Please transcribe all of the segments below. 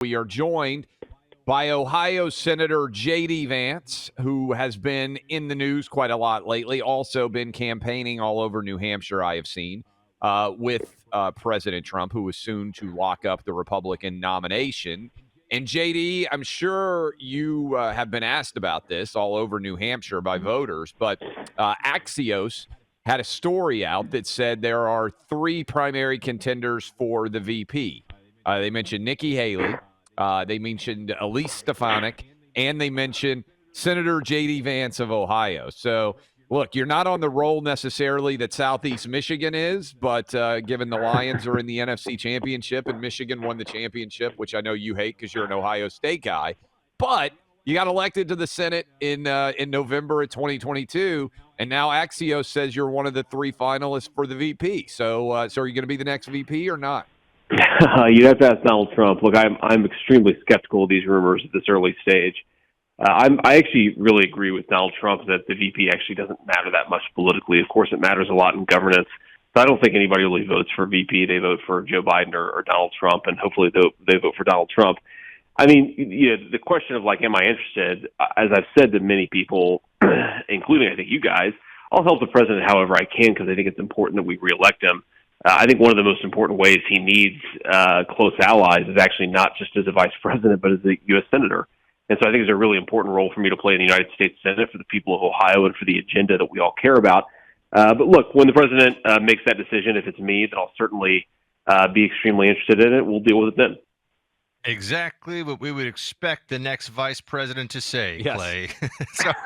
We are joined by Ohio Senator JD Vance, who has been in the news quite a lot lately, also been campaigning all over New Hampshire, I have seen, with President Trump, who is soon to lock up the Republican nomination. And JD, I'm sure you have been asked about this all over New Hampshire by voters, but Axios had a story out that said there are three primary contenders for the VP. They mentioned Nikki Haley. They mentioned Elise Stefanik, and they mentioned Senator JD Vance of Ohio. So, look, you're not on the roll necessarily that Southeast Michigan is, but given the Lions are in the NFC Championship and Michigan won the championship, which I know you hate because you're an Ohio State guy, but you got elected to the Senate in November of 2022, and now Axios says you're one of the three finalists for the VP. So are you going to be the next VP or not? You'd have to ask Donald Trump. Look, I'm extremely skeptical of these rumors at this early stage. I actually really agree with Donald Trump that the VP actually doesn't matter that much politically. Of course, it matters a lot in governance. So I don't think anybody really votes for VP. They vote for Joe Biden or Donald Trump, and hopefully they vote for Donald Trump. I mean, the question of, am I interested? As I've said to many people, including, I think, you guys, I'll help the president however I can because I think it's important that we reelect him. I think one of the most important ways he needs close allies is actually not just as a vice president, but as a U.S. senator. And so I think it's a really important role for me to play in the United States Senate for the people of Ohio and for the agenda that we all care about. But look, when the president makes that decision, if it's me, then I'll certainly be extremely interested in it. We'll deal with it then. Exactly what we would expect the next vice president to say, Yes. Clay.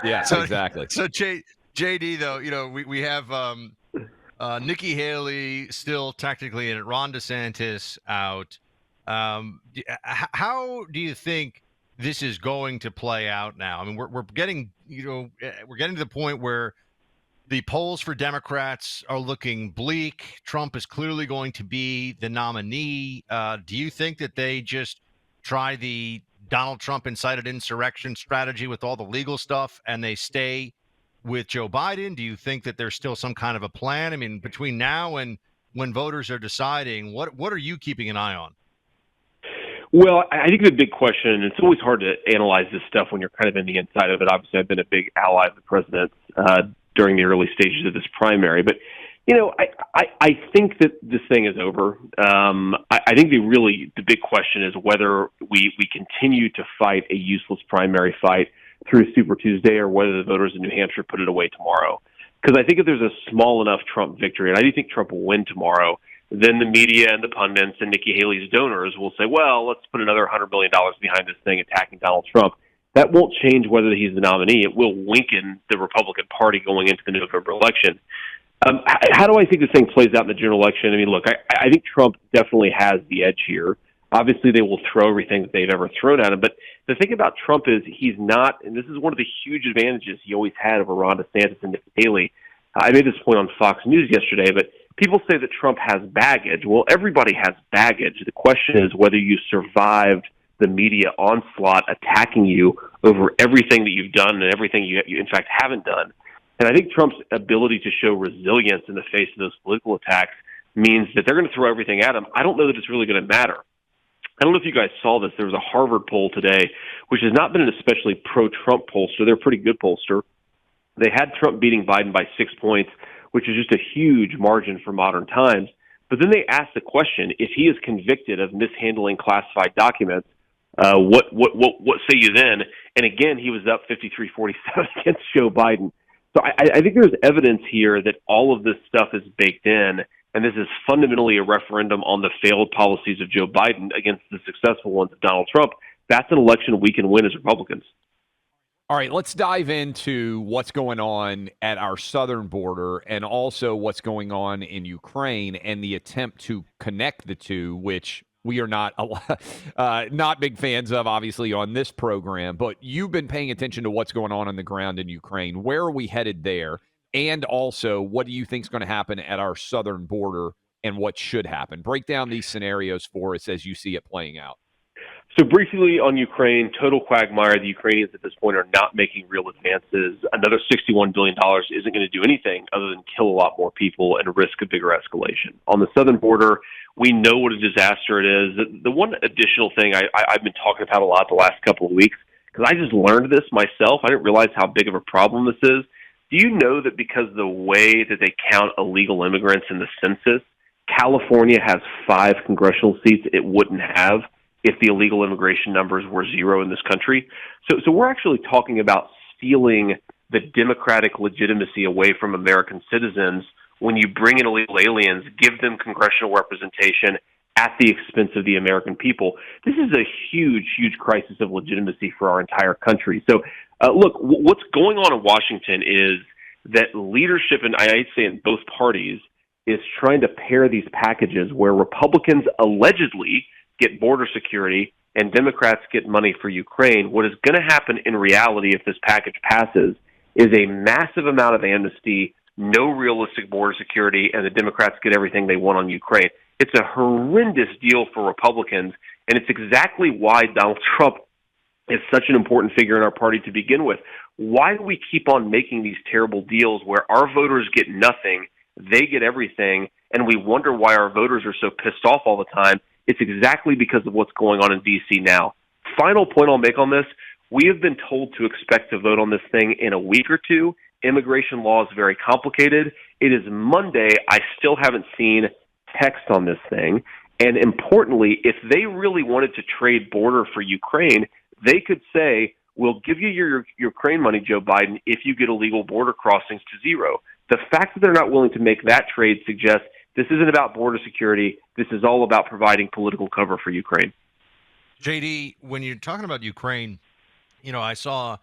Exactly. So JD, though, we have Nikki Haley still technically in it, Ron DeSantis out. How do you think this is going to play out now? I mean, we're getting to the point where the polls for Democrats are looking bleak. Trump is clearly going to be the nominee. Do you think that they just try the Donald Trump incited insurrection strategy with all the legal stuff and they stay with Joe Biden? Do you think that there's still some kind of a plan? I mean, between now and when voters are deciding, what are you keeping an eye on? Well, I think the big question, and it's always hard to analyze this stuff when you're kind of in the inside of it. Obviously, I've been a big ally of the president during the early stages of this primary. But, I think that this thing is over. I think the big question is whether we continue to fight a useless primary fight through Super Tuesday or whether the voters in New Hampshire put it away tomorrow. Because I think if there's a small enough Trump victory, and I do think Trump will win tomorrow, then the media and the pundits and Nikki Haley's donors will say, well, let's put another $100 million behind this thing attacking Donald Trump. That won't change whether he's the nominee. It will weaken the Republican Party going into the November election. How do I think this thing plays out in the general election? I mean, look, I think Trump definitely has the edge here. Obviously, they will throw everything that they've ever thrown at him. But the thing about Trump is he's not, and this is one of the huge advantages he always had over Ron DeSantis and Nikki Haley. I made this point on Fox News yesterday, but people say that Trump has baggage. Well, everybody has baggage. The question is whether you survived the media onslaught attacking you over everything that you've done and everything you in fact, haven't done. And I think Trump's ability to show resilience in the face of those political attacks means that they're going to throw everything at him. I don't know that it's really going to matter. I don't know if you guys saw this. There was a Harvard poll today, which has not been an especially pro-Trump pollster. They're a pretty good pollster. They had Trump beating Biden by 6 points, which is just a huge margin for modern times. But then they asked the question, if he is convicted of mishandling classified documents, what say you then? And again, he was up 53-47 against Joe Biden. So I think there's evidence here that all of this stuff is baked in, and this is fundamentally a referendum on the failed policies of Joe Biden against the successful ones of Donald Trump. That's an election we can win as Republicans. All right, let's dive into what's going on at our southern border and also what's going on in Ukraine and the attempt to connect the two, which we are not big fans of, obviously, on this program. But you've been paying attention to what's going on the ground in Ukraine. Where are we headed there? And also, what do you think is going to happen at our southern border and what should happen? Break down these scenarios for us as you see it playing out. So briefly on Ukraine, total quagmire. The Ukrainians at this point are not making real advances. Another $61 billion isn't going to do anything other than kill a lot more people and risk a bigger escalation. On the southern border, we know what a disaster it is. The one additional thing I've been talking about a lot the last couple of weeks, because I just learned this myself. I didn't realize how big of a problem this is. Do you know that because of the way that they count illegal immigrants in the census, California has 5 congressional seats it wouldn't have if the illegal immigration numbers were 0 in this country? So we're actually talking about stealing the democratic legitimacy away from American citizens when you bring in illegal aliens, give them congressional representation at the expense of the American people. This is a huge, huge crisis of legitimacy for our entire country. So, look, what's going on in Washington is that leadership, and I'd say in both parties, is trying to pair these packages where Republicans allegedly get border security and Democrats get money for Ukraine. What is going to happen in reality if this package passes is a massive amount of amnesty, no realistic border security, and the Democrats get everything they want on Ukraine. It's a horrendous deal for Republicans, and it's exactly why Donald Trump is such an important figure in our party to begin with. Why do we keep on making these terrible deals where our voters get nothing, they get everything, and we wonder why our voters are so pissed off all the time? It's exactly because of what's going on in D.C. now. Final point I'll make on this, we have been told to expect to vote on this thing in a week or two. Immigration law is very complicated. It is Monday. I still haven't seen text on this thing. And importantly, if they really wanted to trade border for Ukraine, they could say, we'll give you your Ukraine money, Joe Biden, if you get illegal border crossings to 0. The fact that they're not willing to make that trade suggests this isn't about border security. This is all about providing political cover for Ukraine. JD, when you're talking about Ukraine, I saw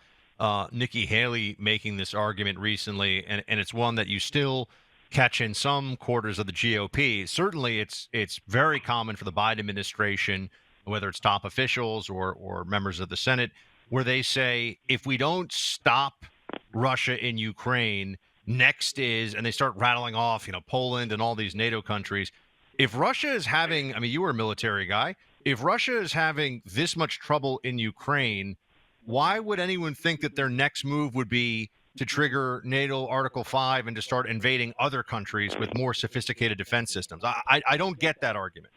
Nikki Haley making this argument recently, and it's one that you still catch in some quarters of the GOP. Certainly, it's very common for the Biden administration, whether it's top officials or members of the Senate, where they say, if we don't stop Russia in Ukraine, next is, and they start rattling off, Poland and all these NATO countries. If Russia is having, you were a military guy, if Russia is having this much trouble in Ukraine, why would anyone think that their next move would be to trigger NATO Article 5 and to start invading other countries with more sophisticated defense systems? I don't get that argument.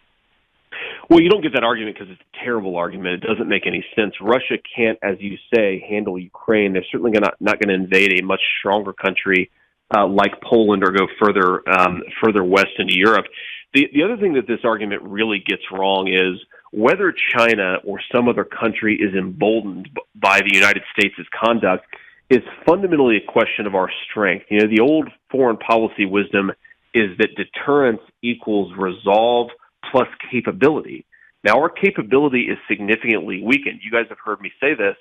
Well, you don't get that argument because it's a terrible argument. It doesn't make any sense. Russia can't, as you say, handle Ukraine. They're certainly not going to invade a much stronger country like Poland or go further west into Europe. The other thing that this argument really gets wrong is whether China or some other country is emboldened by the United States' conduct is fundamentally a question of our strength. The old foreign policy wisdom is that deterrence equals resolve plus capability. Now, our capability is significantly weakened. You guys have heard me say this.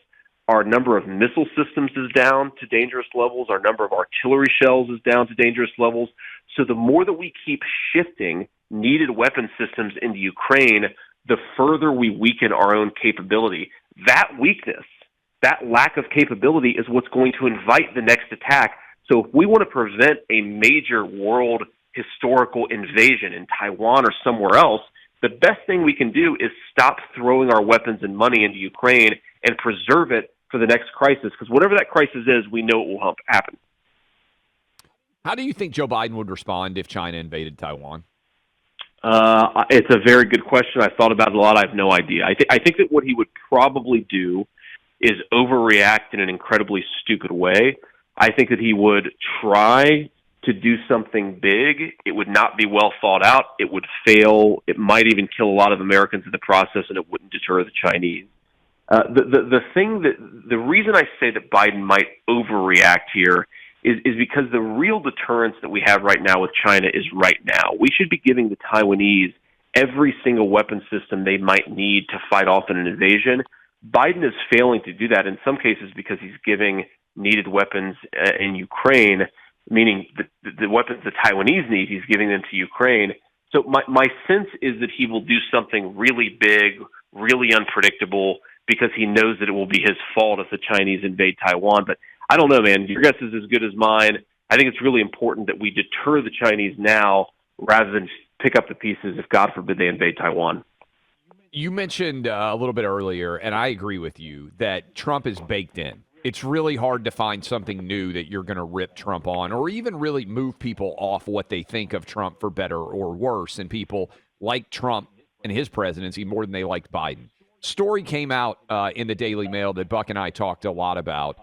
Our number of missile systems is down to dangerous levels. Our number of artillery shells is down to dangerous levels. So the more that we keep shifting needed weapon systems into Ukraine, the further we weaken our own capability. That weakness, that lack of capability is what's going to invite the next attack. So if we want to prevent a major world historical invasion in Taiwan or somewhere else, the best thing we can do is stop throwing our weapons and money into Ukraine and preserve it for the next crisis, because whatever that crisis is, we know it will happen. How do you think Joe Biden would respond if China invaded Taiwan? It's a very good question. I've thought about it a lot. I have no idea. I think that what he would probably do is overreact in an incredibly stupid way. I think that he would try to do something big. It would not be well thought out. It would fail. It might even kill a lot of Americans in the process, and it wouldn't deter the Chinese. The reason I say that Biden might overreact here is because the real deterrence that we have right now with China is right now. We should be giving the Taiwanese every single weapon system they might need to fight off an invasion. Biden is failing to do that in some cases because he's giving needed weapons in Ukraine, meaning the weapons the Taiwanese need, he's giving them to Ukraine. So my sense is that he will do something really big, really unpredictable, because he knows that it will be his fault if the Chinese invade Taiwan. But I don't know, man. Your guess is as good as mine. I think it's really important that we deter the Chinese now rather than pick up the pieces if, God forbid, they invade Taiwan. You mentioned a little bit earlier, and I agree with you, that Trump is baked in. It's really hard to find something new that you're going to rip Trump on or even really move people off what they think of Trump for better or worse. And people like Trump and his presidency more than they liked Biden. Story came out in the Daily Mail that Buck and I talked a lot about,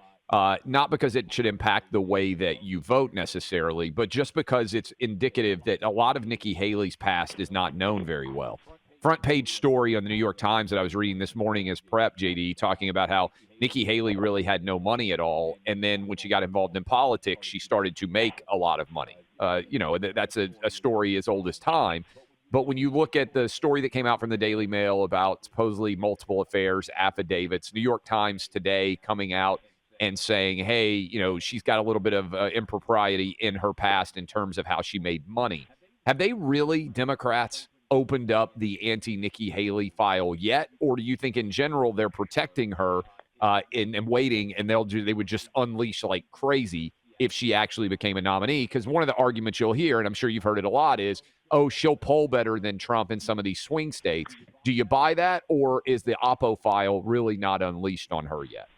not because it should impact the way that you vote necessarily, but just because it's indicative that a lot of Nikki Haley's past is not known very well. Front page story on the New York Times that I was reading this morning as prep, JD, talking about how Nikki Haley really had no money at all. And then when she got involved in politics, she started to make a lot of money. That's a story as old as time. But when you look at the story that came out from the Daily Mail about supposedly multiple affairs, affidavits, New York Times today coming out and saying, hey, she's got a little bit of impropriety in her past in terms of how she made money. Have they really, Democrats, opened up the anti-Nikki Haley file yet? Or do you think in general they're protecting her and waiting, and they would just unleash like crazy if she actually became a nominee? Because one of the arguments you'll hear, and I'm sure you've heard it a lot, is, oh, she'll poll better than Trump in some of these swing states. Do you buy that, or is the Oppo file really not unleashed on her yet?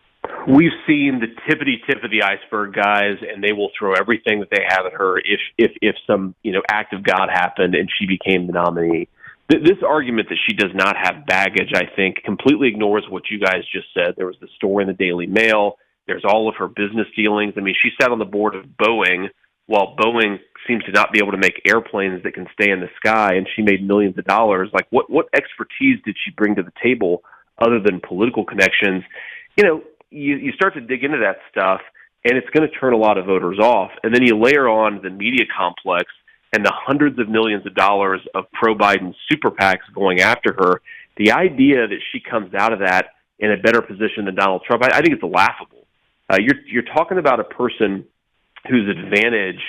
We've seen the tippity-tip of the iceberg, guys, and they will throw everything that they have at her if some act of God happened and she became the nominee. This argument that she does not have baggage, I think, completely ignores what you guys just said. There was the story in the Daily Mail. There's all of her business dealings. I mean, she sat on the board of Boeing while Boeing seems to not be able to make airplanes that can stay in the sky, and she made millions of dollars. Like, what expertise did she bring to the table other than political connections? You start to dig into that stuff, and it's going to turn a lot of voters off. And then you layer on the media complex and the hundreds of millions of dollars of pro-Biden super PACs going after her. The idea that she comes out of that in a better position than Donald Trump, I think it's laughable. You're talking about a person whose advantage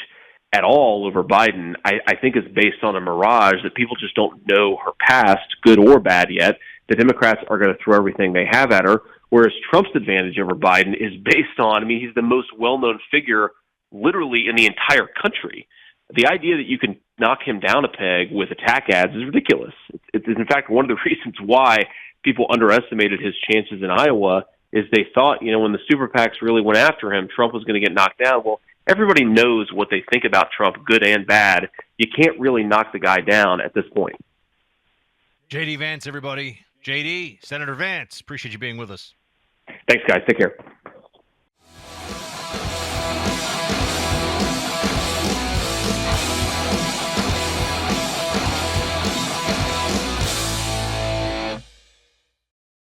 at all over Biden, I think, is based on a mirage that people just don't know her past, good or bad yet. The Democrats are going to throw everything they have at her, whereas Trump's advantage over Biden is based on, he's the most well-known figure literally in the entire country. The idea that you can knock him down a peg with attack ads is ridiculous. It's in fact one of the reasons why people underestimated his chances in Iowa is they thought, when the super PACs really went after him, Trump was going to get knocked down. Well, everybody knows what they think about Trump, good and bad. You can't really knock the guy down at this point. JD Vance, everybody. JD, Senator Vance, appreciate you being with us. Thanks, guys. Take care.